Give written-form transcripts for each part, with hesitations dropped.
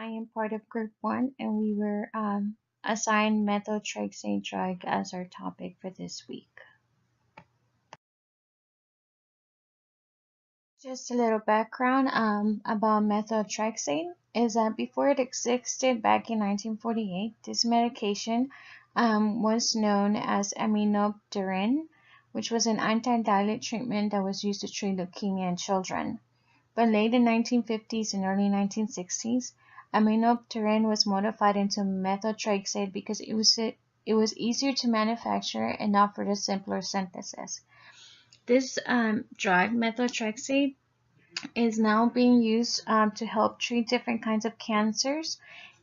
I am part of Group 1 and we were assigned Methotrexate Drug as our topic for this week. Just a little background about methotrexate is that before it existed back in 1948, this medication was known as aminopterin, which was an anti-dilate treatment that was used to treat leukemia in children. But late in 1950s and early 1960s, aminopterin was modified into methotrexate because it was easier to manufacture and offered a simpler synthesis. This drug, methotrexate, is now being used to help treat different kinds of cancers,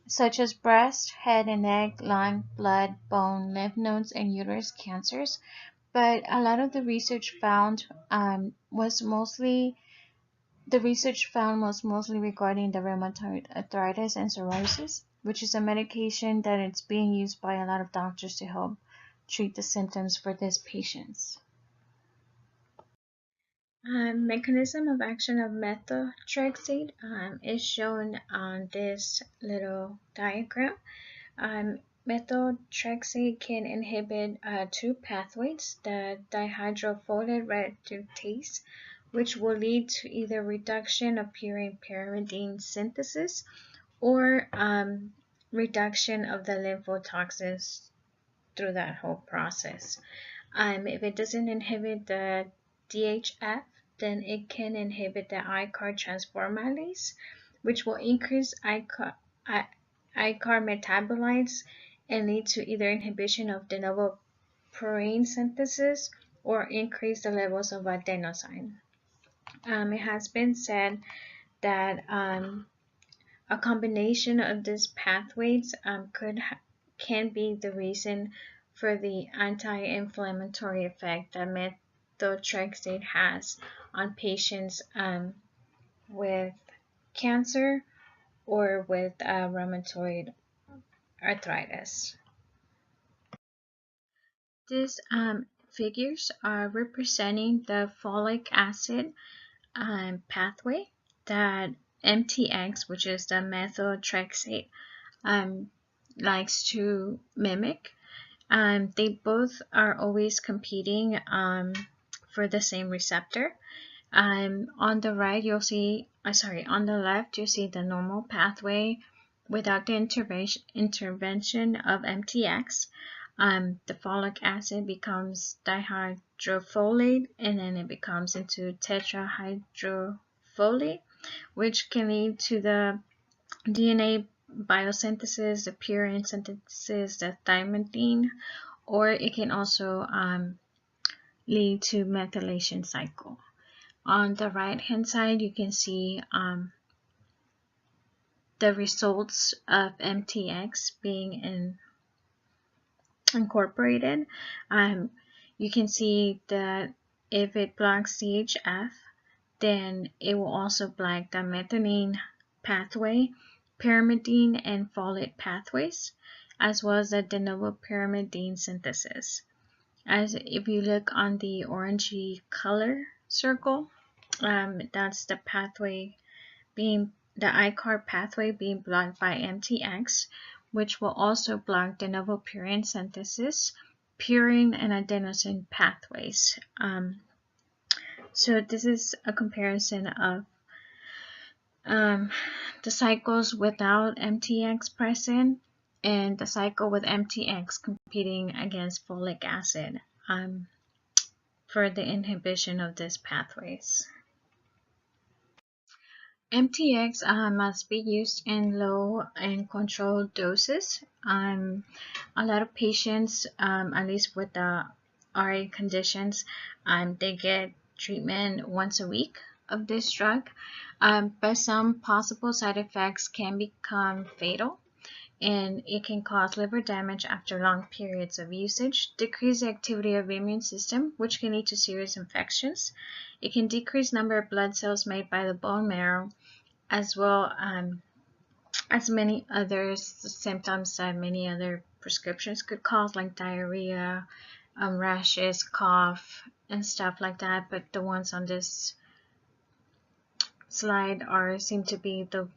such as breast, head and neck, lung, blood, bone, lymph nodes, and uterus cancers. But a lot of the research found was mostly regarding the rheumatoid arthritis and cirrhosis, which is a medication that it's being used by a lot of doctors to help treat the symptoms for these patients. Mechanism of action of methotrexate is shown on this little diagram. Methotrexate can inhibit two pathways, the dihydrofolate reductase, which will lead to either reduction of purine pyrimidine synthesis or reduction of the lymphotoxins through that whole process. If it doesn't inhibit the DHF, then it can inhibit the ICAR transformase, which will increase ICAR metabolites and lead to either inhibition of de novo purine synthesis or increase the levels of adenosine. It has been said that a combination of these pathways can be the reason for the anti-inflammatory effect that methotrexate has on patients with cancer or with rheumatoid arthritis. These figures are representing the folic acid pathway that MTX, which is the methotrexate, likes to mimic. They both are always competing for the same receptor. On the right, you'll see, on the left, you see the normal pathway without the intervention of MTX. The folic acid becomes dihydrofolate, and then it becomes into tetrahydrofolate, which can lead to the DNA biosynthesis, the purine synthesis, the thymidine, or it can also lead to methylation cycle. On the right hand side, you can see the results of MTX being incorporated. You can see that if it blocks CHF, then it will also block the methionine pathway, pyrimidine and folate pathways, as well as the de novo pyrimidine synthesis. As if you look on the orangey color circle, that's the pathway being the ICAR pathway being blocked by MTX, which will also block de novo purine synthesis, purine and adenosine pathways. So this is a comparison of the cycles without MTX present and the cycle with MTX competing against folic acid for the inhibition of these pathways. MTX must be used in low and controlled doses. A lot of patients, at least with the RA conditions, they get treatment once a week of this drug, but some possible side effects can become fatal, and it can cause liver damage after long periods of usage, decrease the activity of the immune system, which can lead to serious infections. It can decrease number of blood cells made by the bone marrow, as well as many other symptoms that many other prescriptions could cause, like diarrhea, rashes, cough, and stuff like that. But the ones on this slide seem to be the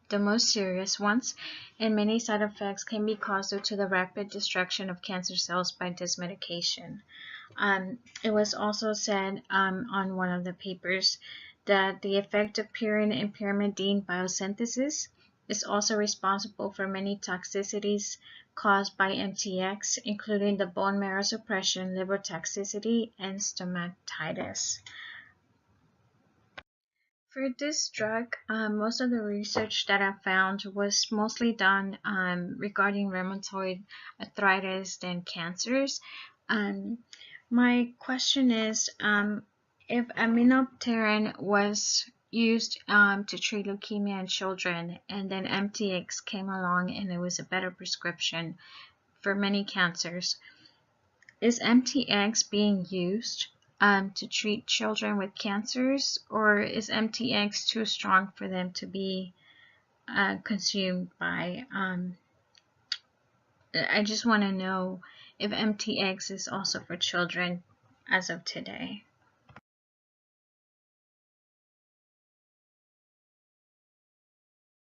the most serious ones, and many side effects can be caused due to the rapid destruction of cancer cells by this medication. It was also said on one of the papers that the effect of purine and pyrimidine biosynthesis is also responsible for many toxicities caused by MTX, including the bone marrow suppression, liver toxicity, and stomatitis. For this drug, most of the research that I found was mostly done regarding rheumatoid arthritis than cancers. My question is, if aminopterin was used to treat leukemia in children, and then MTX came along and it was a better prescription for many cancers, is MTX being used to treat children with cancers, or is MTX too strong for them to be consumed by? I just want to know if MTX is also for children as of today.